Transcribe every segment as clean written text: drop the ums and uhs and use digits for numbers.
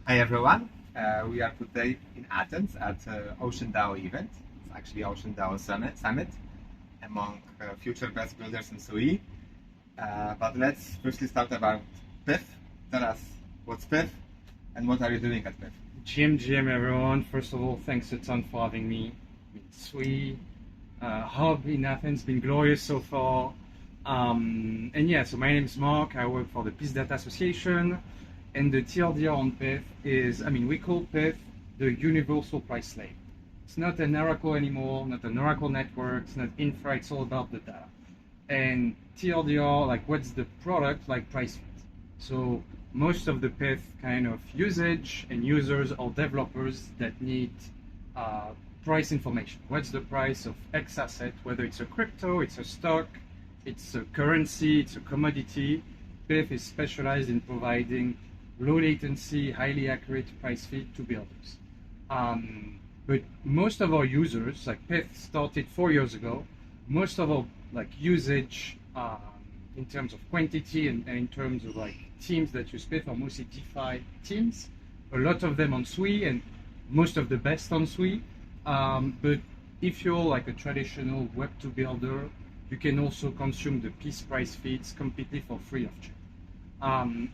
Hi everyone, we are today in Athens at Ocean DAO event. It's actually Ocean DAO Summit among future best builders in SUI. But let's firstly start about Pyth. Tell us what's Pyth and what are you doing at Pyth? GM everyone, first of all, thanks a ton for having me. SUI hub in Athens, been glorious so far. And yeah, so my name is Marc, I work for the Peace Data Association. And the TLDR on Pyth is, we call Pyth the universal price slave. It's not an Oracle anymore, not an Oracle network, it's not infra, it's all about the data. And TLDR, like what's the product, like price feed. So most of the Pyth kind of usage and users or developers that need price information. What's the price of X asset, whether it's a crypto, it's a stock, it's a currency, it's a commodity. Pyth is specialized in providing low latency, highly accurate price feed to builders. But most of our users, like Pyth started 4 years ago, most of our usage in terms of quantity and in terms of teams that use Pyth are mostly DeFi teams. A lot of them on SUI and most of the best on SUI. But if you're a traditional Web2 builder, you can also consume the Pyth price feeds completely for free of charge.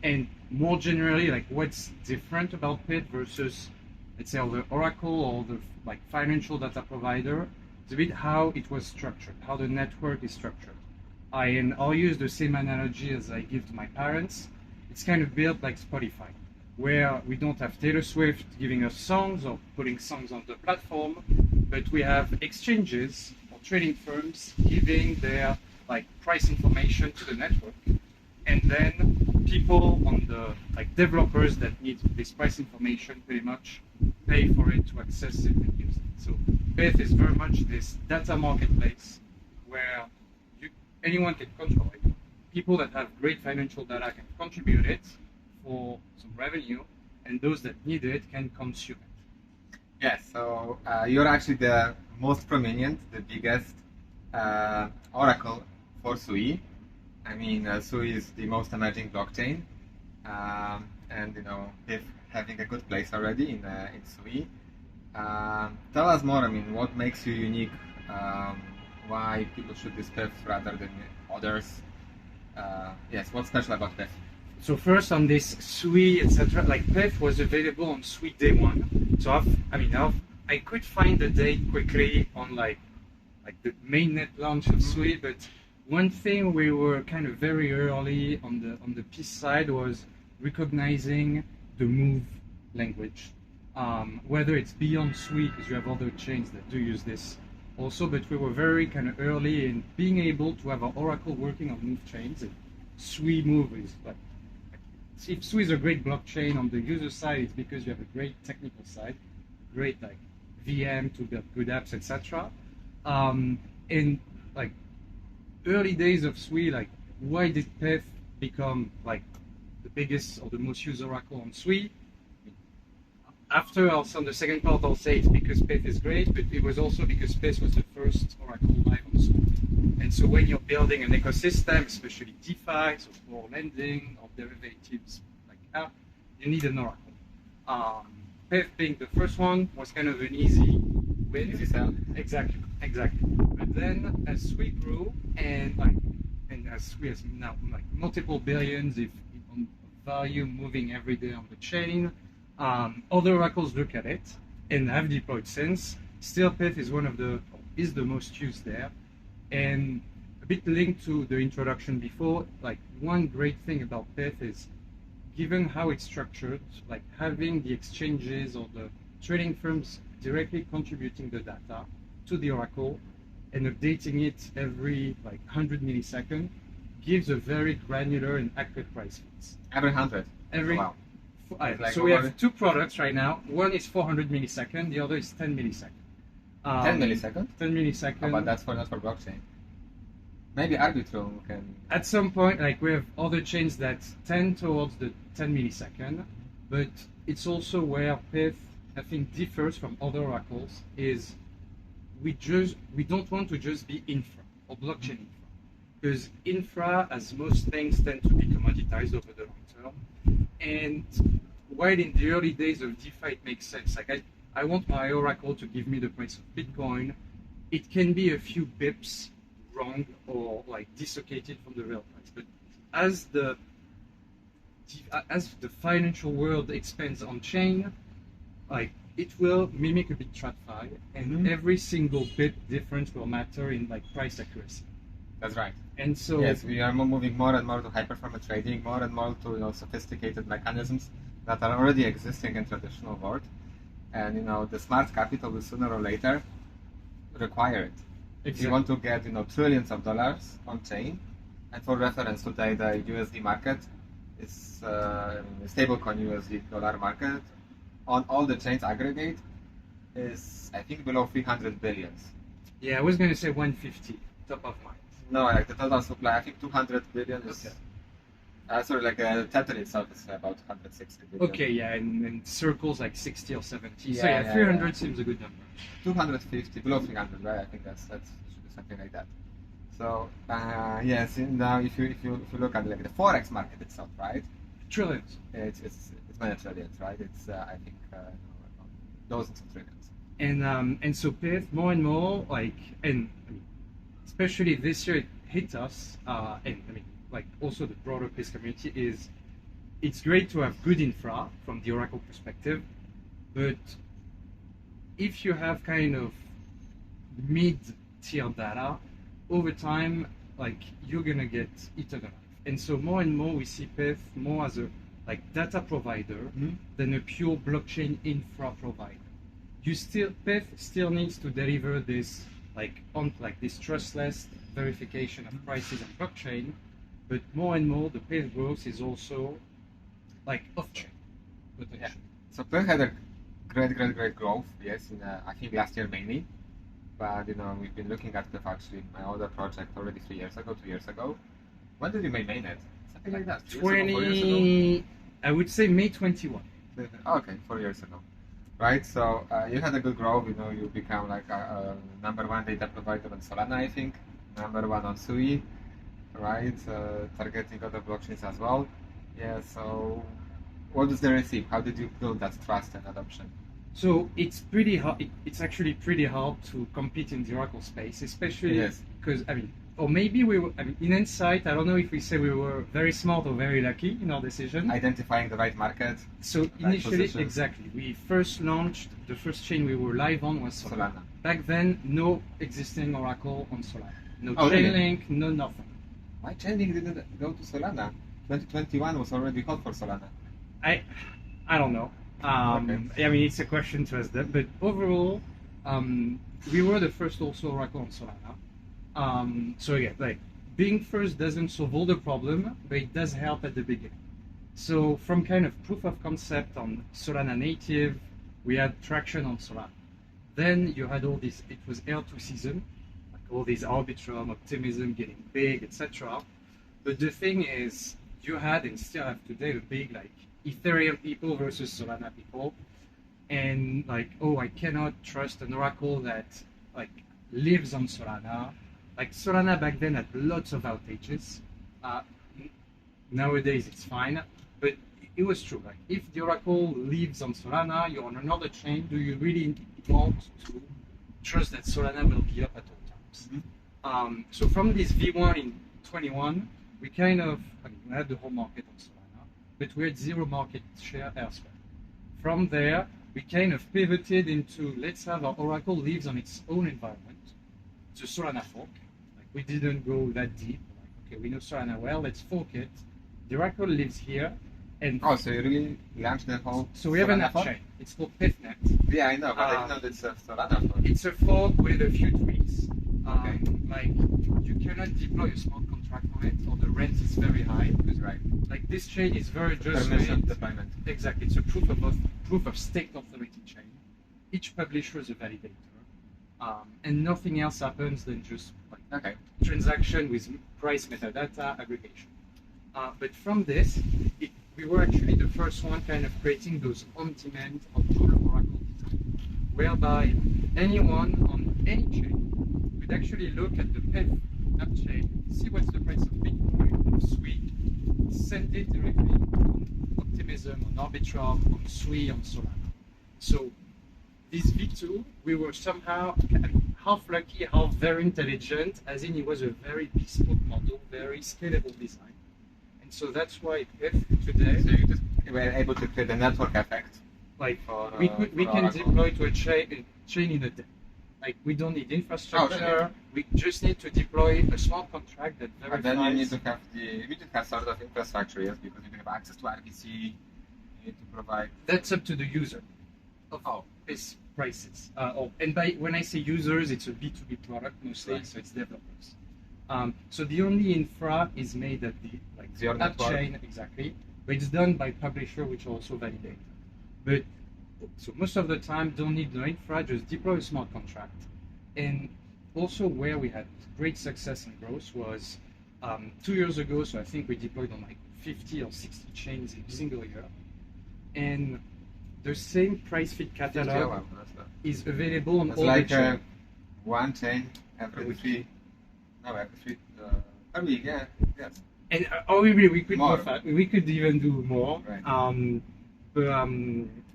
And more generally, what's different about Pyth versus, let's say, the Oracle or the financial data provider, it's a bit how it was structured, how the network is structured. I'll use the same analogy as I give to my parents. It's kind of built like Spotify, where we don't have Taylor Swift giving us songs or putting songs on the platform, but we have exchanges or trading firms giving their price information to the network. And then people on the developers that need this price information pretty much pay for it to access it and use it. So Pyth is very much this data marketplace where anyone can control it. People that have great financial data can contribute it for some revenue, and those that need it can consume it. Yes, so you're actually the most prominent, the biggest Oracle for SUI. SUI is the most emerging blockchain, and Pyth having a good place already in SUI. Tell us more. What makes you unique? Why people should use Pyth rather than others? Yes, what's special about Pyth? So first on this SUI, etc. Pyth was available on SUI day one. So I could find the date quickly on the mainnet launch of SUI, but one thing we were kind of very early on the Pyth side was recognizing the move language, whether it's beyond SUI, because you have other chains that do use this also, but we were very kind of early in being able to have our Oracle working on move chains. And SUI move is if SUI is a great blockchain on the user side, it's because you have a great technical side, great VM to build good apps, etc. And early days of SUI, why did Pyth become the biggest or the most used Oracle on SUI? After also on the second part, I'll say it's because Pyth is great, but it was also because Pyth was the first Oracle live on SUI. And so when you're building an ecosystem, especially DeFi, so for lending or derivatives app, you need an Oracle. Pyth being the first one was kind of an easy win. Easy sell. Exactly. But then as SUI grew and as SUI has now multiple billions on value moving every day on the chain, other oracles look at it and have deployed since. Still, Pyth is the most used there, and a bit linked to the introduction before. One great thing about Pyth is, given how it's structured, having the exchanges or the trading firms directly contributing the data to the Oracle and updating it every 100 milliseconds gives a very granular and accurate price feeds. Every 100? Wow. So we have two products right now. One is 400 milliseconds, the other is 10 milliseconds. 10 milliseconds? 10 milliseconds. But that's not for blockchain. Maybe Arbitrum can... At some point, we have other chains that tend towards the 10 millisecond, but it's also where Pyth, I think, differs from other oracles, is we don't want to just be infra or blockchain infra. Because infra, as most things, tend to be commoditized over the long term. And while in the early days of DeFi it makes sense. Like I want my Oracle to give me the price of Bitcoin. It can be a few bips wrong or like dislocated from the real price. But as the financial world expands on chain, like it will mimic a bit TradFi, and every single bit difference will matter in like price accuracy. That's right. And so yes, we are moving more and more to high-performance trading, more and more to sophisticated mechanisms that are already existing in traditional world, and the smart capital will sooner or later require it. exactly. If you want to get trillions of dollars on chain, and for reference today the USD market is stablecoin USD dollar market on all the chains aggregate is I think below 300 billions. Yeah, I was going to say 150 top of mind. No, like the total supply, I think 200 billion is. Okay. Sorry, like Tether itself is about 160 billion. Okay, yeah, and circles like 60 or 70. So Yeah, 300 seems a good number. 250, below 300, right? I think that should be something like that. So yes, now if you look at like the forex market itself, right? Trillions. It's many trillions, right? It's I think dozens of trillions. And so Pyth more and more like, and I mean, especially this year it hit us, and I mean like also the broader Pyth community is, it's great to have good infra from the Oracle perspective, but if you have kind of mid-tier data, over time, like you're gonna get eaten alive. And so more and more we see Pyth more as a like data provider than a pure blockchain infra provider. Pyth still needs to deliver this this trustless verification of prices on blockchain, but more and more the Pyth growth is also like off-chain potential. Yeah. So Pyth had a great growth, yes, in I think last year mainly. But we've been looking at Pyth actually in my other project already 2 years ago. When did you main it? Something like that. 20, I would say May 21. Okay, 4 years ago. Right, so you had a good growth, you become like a number one data provider on Solana, I think, number one on Sui, right, targeting other blockchains as well. Yeah, so what is the recipe? How did you build that trust and adoption? So it's pretty hard. It's actually pretty hard to compete in the Oracle space, especially because or maybe we were. In hindsight, I don't know if we say we were very smart or very lucky in our decision. Identifying the right market. So initially, exactly, we first launched the first chain we were live on was Solana. Back then, no existing Oracle on Solana, no Chainlink, no nothing. Why Chainlink didn't go to Solana? 2021 was already hot for Solana. I don't know. Okay. I mean, it's a question to ask them, but overall, we were the first also Oracle on Solana. So again, like being first doesn't solve all the problem, but it does help at the beginning. So from kind of proof of concept on Solana native, we had traction on Solana. Then you had all this, it was L2 season, like all this Arbitrum, optimism getting big, etc. But the thing is, you had and still have today a big like Ethereum people versus Solana people, and like, oh, I cannot trust an Oracle that like lives on Solana. Like Solana back then had lots of outages. Nowadays it's fine, but it was true. Like if the Oracle lives on Solana, you're on another chain. Do you really want to trust that Solana will be up at all times? So from this V1 in 21, we kind of we had the whole market on Solana, but we had zero market share elsewhere. From there, we kind of pivoted into let's have our Oracle lives on its own environment. It's a Solana fork. Like we didn't go that deep. Like, okay, we know Solana well, let's fork it. The Oracle lives here. And so you really launched the whole. So we have an app chain. It's called PythNet. Yeah, I know, but I didn't know it's a Solana fork. It's a fork with a few tweaks. Okay. Like you cannot deploy a smart contract on it, or the rent is very high. Because like this chain is very just permission deployment. Exactly, it's a proof of stake authority chain. Each publisher is a validator, and nothing else happens than just like transaction with price metadata aggregation. But from this, we were actually the first one kind of creating those on-demand or full Oracle design, whereby anyone on any chain could actually look at the Pyth app chain, see what's the price of Bitcoin, of Sui, send it directly on Optimism, on Arbitrum, on Sui, on Solana. So this V2, we were somehow half lucky, half very intelligent, as in it was a very bespoke model, very scalable design. And so that's why Pyth today. So you just were able to create a network effect. Like for, we can Oracle. deploy to a chain in a day. Like we don't need infrastructure. We just need to deploy a smart contract that verifies. But then you need to have sort of infrastructure, yes, because you have access to RPC. You need to provide. That's up to the user of these prices. And when I say users, it's a B2B product mostly, Right. so it's developers. So the only infra is made at the Your app network. chain exactly, but it's done by publisher, which are also validated. But so most of the time, don't need no infra, just deploy a smart contract. And also where we had great success and growth was 2 years ago. So I think we deployed on like 50 or 60 chains in a single year, and the same price feed catalog is available on It's all like the chains. one chain every three per week, yeah, yes. And obviously we could More. we could even do more. Right. But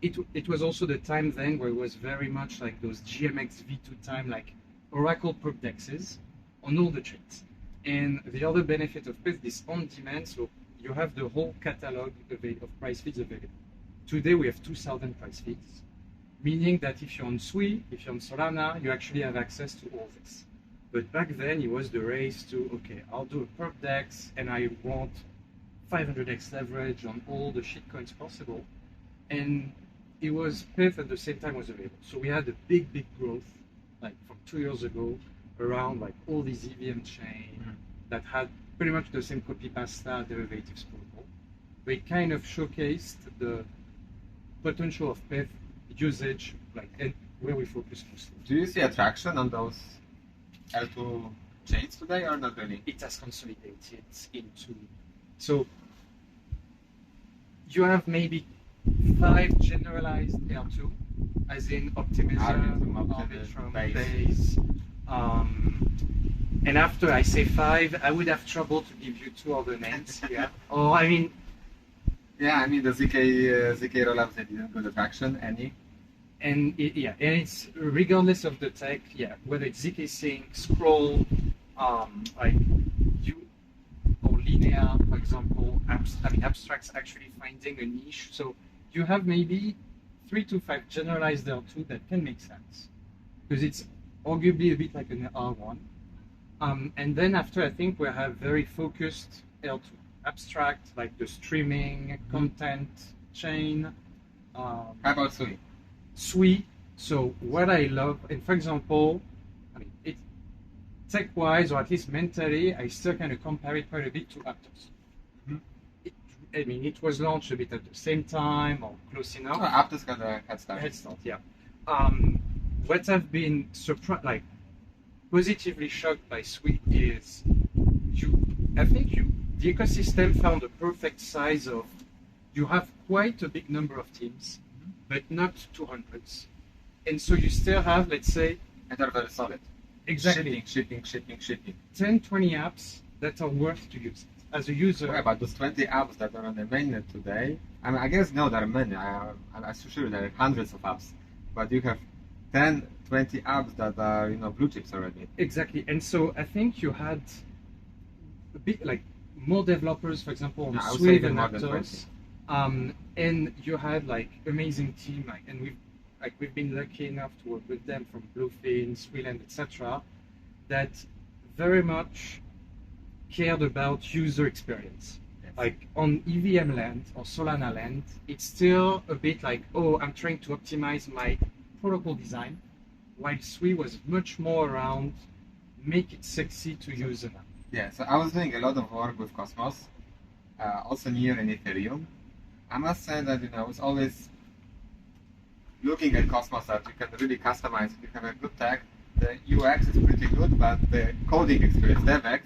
it was also the time then where it was very much like those GMX V2 time, like Oracle proof dexes on all the chains. And the other benefit of Pyth is on demand, so you have the whole catalog of price feeds available. Today we have 2,000 price feeds, meaning that if you're on Sui, if you're on Solana, you actually have access to all this. But back then it was the race to, okay, I'll do a perp dex and I want 500x leverage on all the shitcoins possible. And it was Pyth at the same time was available. So we had a big growth, like from 2 years ago, around like all these EVM chain that had pretty much the same copy pasta derivatives protocol. But it kind of showcased the potential of Pyth usage, like, and where we focus mostly. Do you see attraction on those L2 chains today or not really? It has consolidated into, so you have maybe 5 generalized L2, as in Optimism, Arbitrum, Base. And after I say 5, I would have trouble to give you 2 other names. Yeah. Or I mean. Yeah, I mean the ZK rollups they didn't good attraction any. And and it's regardless of the tech, whether it's ZK Sync, Scroll, like you or Linear, for example, abstracts actually finding a niche. So you have maybe 3 to 5 generalized L2 that can make sense because it's arguably a bit like an R1. And then after, I think we have very focused L2 abstract, like the streaming content chain. How about Sui? Sui. So what I love, and for example, I mean, it tech-wise or at least mentally, I still kind of compare it quite a bit to Aptos. It was launched a bit at the same time or close enough. Aptos got a head start. Head start, yeah. What I've been surprised, positively shocked by Sui is the ecosystem found a perfect size of, you have quite a big number of teams, but not 200s. And so you still have, let's say, and they're very solid. Exactly. Shipping. 10, 20 apps that are worth to use as a user. Yeah, but those 20 apps that are on the mainnet today, I mean, I guess no, there are many. I'm sure there are hundreds of apps, but you have 10, 20 apps that are, blue chips already. Exactly. And so I think you had a bit like more developers, for example, on Sui and Aptos. And you had like amazing team, and we've been lucky enough to work with them from Bluefin, Swiland, etc. that very much cared about user experience. Yes. Like on EVM land or Solana land, it's still a bit like, oh, I'm trying to optimize my protocol design, while Sui was much more around make it sexy to use an app. Yeah, so I was doing a lot of work with Cosmos, also near in Ethereum. I must say that I was always looking at Cosmos that you can really customize. If you have a good tag, the UX is pretty good, but the coding experience, DevX,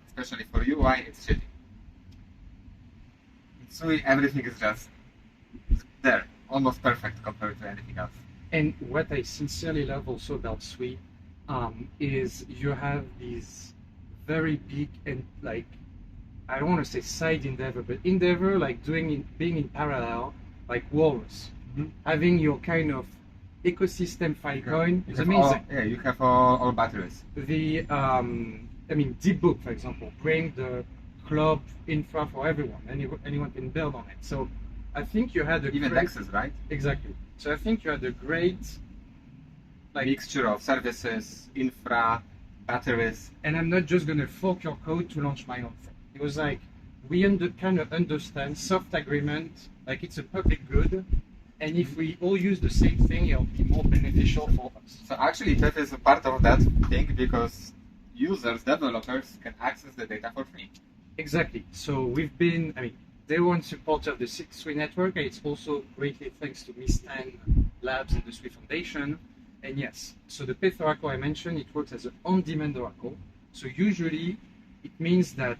especially for UI, it's shitty. In Sui, everything is just there, almost perfect compared to anything else. And what I sincerely love also about Sui is you have these very big and like I don't want to say side endeavor, but endeavor like being in parallel, like walrus, having your kind of ecosystem Filecoin is amazing. You have all batteries. The I mean, Deep Book, for example, bring the club infra for everyone. Anyone can build on it. So I think you had a even great, Dexes, right? Exactly. So I think you had a great like mixture of services, infra, batteries. And I'm not just gonna fork your code to launch my own thing. It was like we kind of understand soft agreement, like it's a public good, and if we all use the same thing, it'll be more beneficial for us. So actually, that is a part of that thing because users, developers can access the data for free. Exactly. So we've been, I mean, day one supporter of the Sui network, and it's also greatly thanks to Miss Tan Labs and the Sui Foundation. And yes, so the Pyth Oracle I mentioned, it works as an on-demand Oracle. So usually it means that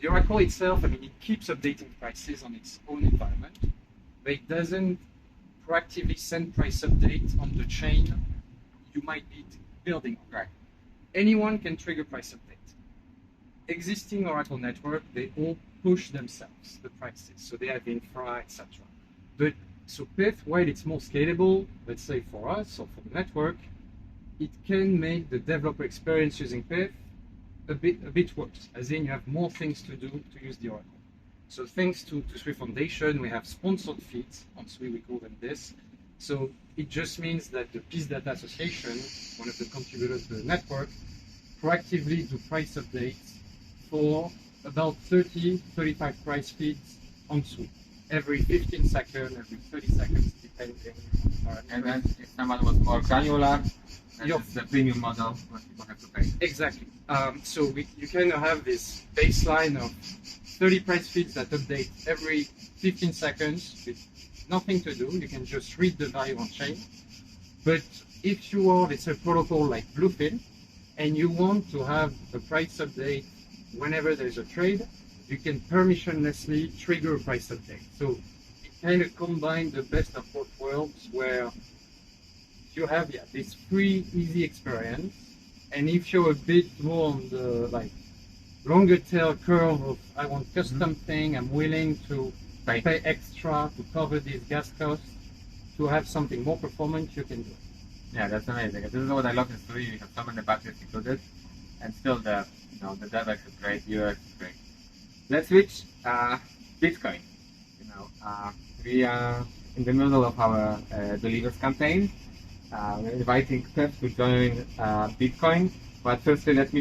the Oracle itself, I mean, it keeps updating prices on its own environment, but it doesn't proactively send price updates on the chain you might be building on. Right. Anyone can trigger price update. Existing Oracle network, they all push themselves the prices, so they have infra, etc. But so Pyth, while it's more scalable, let's say for us or for the network, it can make the developer experience using Pyth a bit worse, as in you have more things to do to use the Oracle. So thanks to Sui Foundation, we have sponsored feeds on Sui, we call them this. So it just means that the Peace Data Association, one of the contributors to the network, proactively do price updates for about 30-35 price feeds on Sui. Every 15 seconds, every 30 seconds, depending on and then if someone was more granular, it's the premium model what people have to pay. Exactly. So you kind of have this baseline of 30 price feeds that update every 15 seconds with nothing to do. You can just read the value on chain. But if you are, let's say, a protocol like Bluefin, and you want to have a price update whenever there's a trade, you can permissionlessly trigger a price update. So it kind of combines the best of both worlds, where you have this free, easy experience, and if you're a bit more on the like longer tail curve of I want custom thing, I'm willing to pay extra to cover these gas costs to have something more performant, you can do it. Yeah, that's amazing. This is what I love in Sui. You have so many batteries included, and still the the DevX is great, UX is great. Let's switch Bitcoin. We are in the middle of our Believers campaign. We're inviting Pyth to join Bitcoin, but firstly, let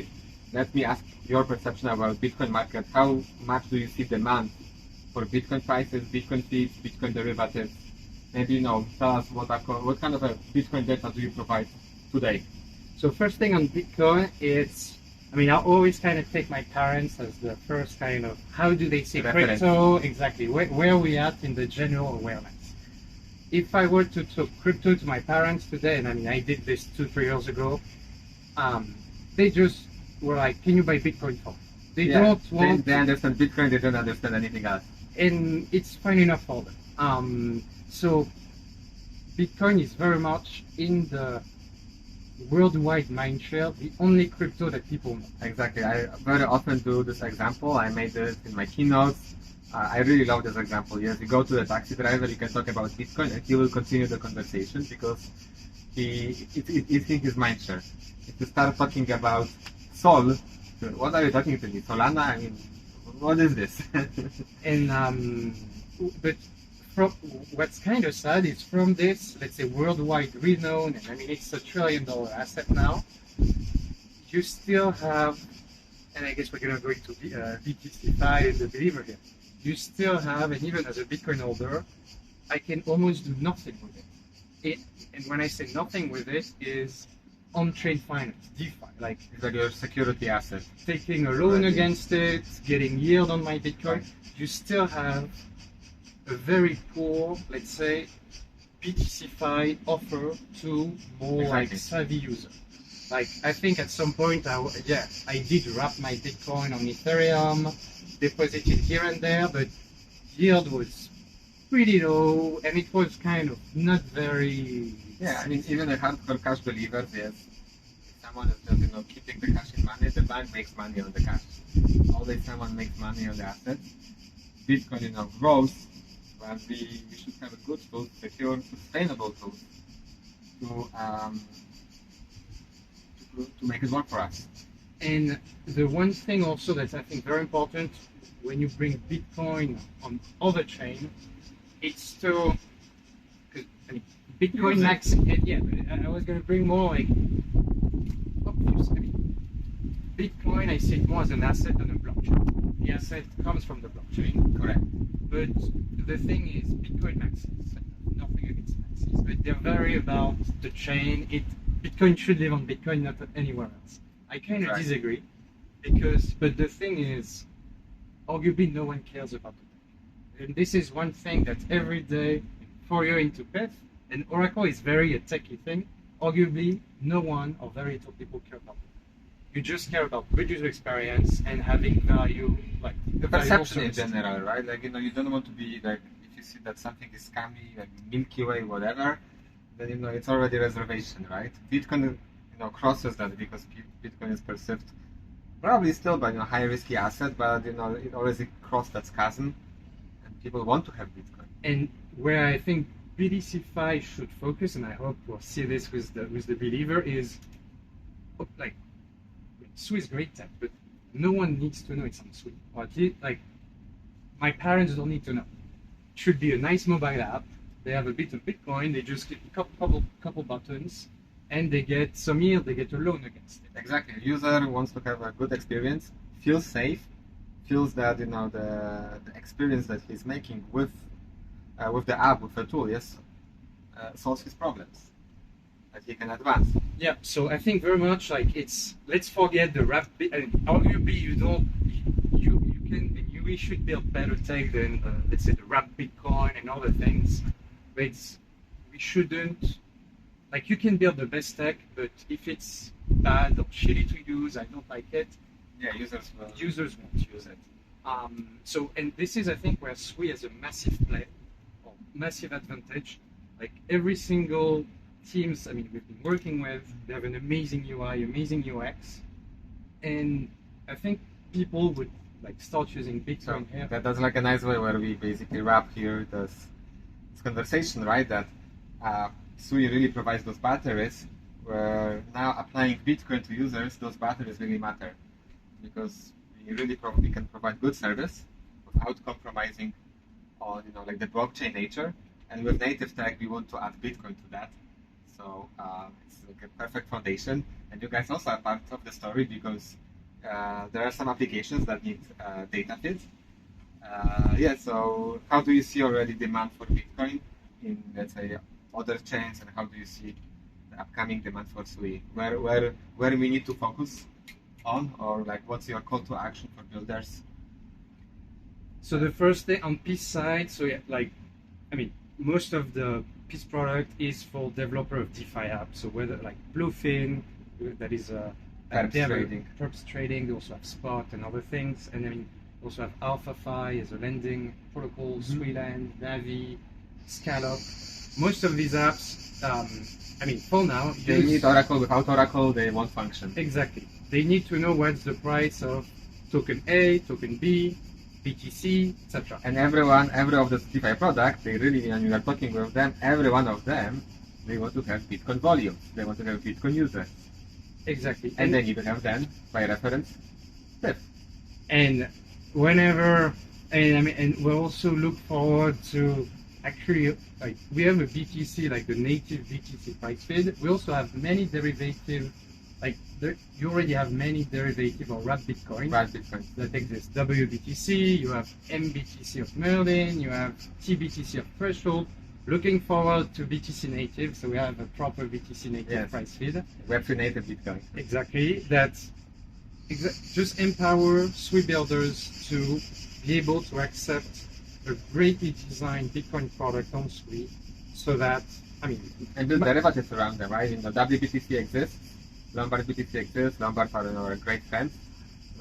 me ask your perception about Bitcoin market. How much do you see demand for Bitcoin prices, Bitcoin fees, Bitcoin derivatives? Maybe tell us what kind of a Bitcoin data do you provide today? So first thing on Bitcoin, I always kind of take my parents as the first kind of, how do they see crypto? Exactly, where are we at in the general awareness? If I were to talk crypto to my parents today, and I did this 2-3 years ago, they just were like, can you buy Bitcoin for me? They understand Bitcoin, they don't understand anything else. And it's fine enough for them. So Bitcoin is very much in the worldwide mindshare, the only crypto that people know. Exactly. I very often do this example. I made this in my keynotes. I really love this example. Yes, you go to a taxi driver, you can talk about Bitcoin, and he will continue the conversation because it's in his mindshare. If you start talking about Sol, what are you talking to me? Solana? What is this? And but what's kind of sad is from this, let's say, worldwide renown, and it's $1 trillion asset now, you still have, and I guess we're going to go into BTCFi and the Believer here, you still have, and even as a Bitcoin holder, I can almost do nothing with it. And when I say nothing with it, is on-chain finance, DeFi, like your security asset. Taking a loan against it, getting yield on my Bitcoin, you still have a very poor, let's say, BTCFi offer to more like savvy users. Like I think at some point, I did wrap my Bitcoin on Ethereum, deposited here and there, but yield was pretty low, and it was kind of not very. Yeah, even a hardcore cash believer, yes. If someone is just keeping the cash in money, the bank makes money on the cash. Always someone makes money on the assets. Bitcoin, grows, but we should have a good tool, secure, sustainable tool to make it work for us. And the one thing also that's I think very important when you bring Bitcoin on other chain, it's to Bitcoin max. Yeah, but I was going to bring more like Bitcoin. I see it more as an asset than a blockchain. The asset comes from the blockchain, Correct. but the thing is, Bitcoin maxis. Nothing against maxis, but they're very about the chain. Bitcoin should live on Bitcoin, not anywhere else. I kind of disagree, but the thing is, arguably no one cares about it. And this is one thing that every day, 4 years into Pyth, and Oracle is very a techie thing, arguably no one or very little people care about it. You just care about good user experience and having value, like the perception in general, right? Like, you don't want to be like, if you see that something is scammy, like Milky Way, whatever, then, it's already reservation, right? Bitcoin, crosses that because Bitcoin is perceived probably still by high risky asset, but it already crossed that chasm, and people want to have Bitcoin. And where I think BTCFi should focus, and I hope we'll see this with the believer, is like Sui is great tech, but no one needs to know it's on Sui. Or at least, like, my parents don't need to know. It should be a nice mobile app. They have a bit of Bitcoin. They just click a couple buttons, and they get some yield. They get a loan against it. Exactly. The user wants to have a good experience, feels safe, feels that the experience that he's making with the app, with the tool, solves his problems, that he can advance. Yeah. So I think very much like let's forget the wrap. Arguably, we should build better tech than let's say the wrap Bitcoin and other things. But we shouldn't. Like, you can build the best tech, but if it's bad or shitty to use, I don't like it. Yeah, users won't use it. And this is, I think, where Sui has a massive play, or massive advantage. Like, every single teams, we've been working with, they have an amazing UI, amazing UX, and I think people would start using Bitcoin here. That's like a nice way where we basically wrap here this conversation, right? That Sui really provides those batteries, where now applying Bitcoin to users, those batteries really matter, because we can provide good service without compromising on the blockchain nature. And with native tech, we want to add Bitcoin to that. So it's like a perfect foundation. And you guys also are part of the story, because there are some applications that need data feeds. So how do you see already demand for Bitcoin in, let's say, other chains, and how do you see the upcoming demand for Sui? Where we need to focus on, or what's your call to action for builders? So the first thing on Pyth side, most of the Pyth product is for developer of DeFi apps. So whether Bluefin, that is perps trading. They also have Spot and other things, and also have AlphaFi as a lending protocol, Sweeland, Navi, Scallop. Most of these apps, for now, they need Oracle. Without Oracle, they won't function. Exactly. They need to know what's the price of token A, token B, BTC, etc. And every of the DeFi product, they really, when you are talking with them, every one of them, they want to have Bitcoin volume. They want to have Bitcoin users. Exactly. And they need to have then, by reference, Pyth. And whenever, and we also look forward to actually, we have a BTC, the native BTC price feed. We also have many derivative, you already have many derivative or wrap Bitcoin that exist. WBTC, you have MBTC of Merlin, you have TBTC of Threshold. Looking forward to BTC native, so we have a proper BTC native price feed. Web3 native Bitcoin. Exactly. That's just empower Sui builders to be able to accept a greatly designed Bitcoin product on Sui, so that and build derivatives around them, right? WBTC exists, Lombard BTC exists, Lombards are our great friends.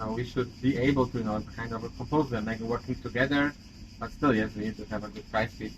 We should be able to kind of compose them, working together, but still, yes, we need to have a good price feed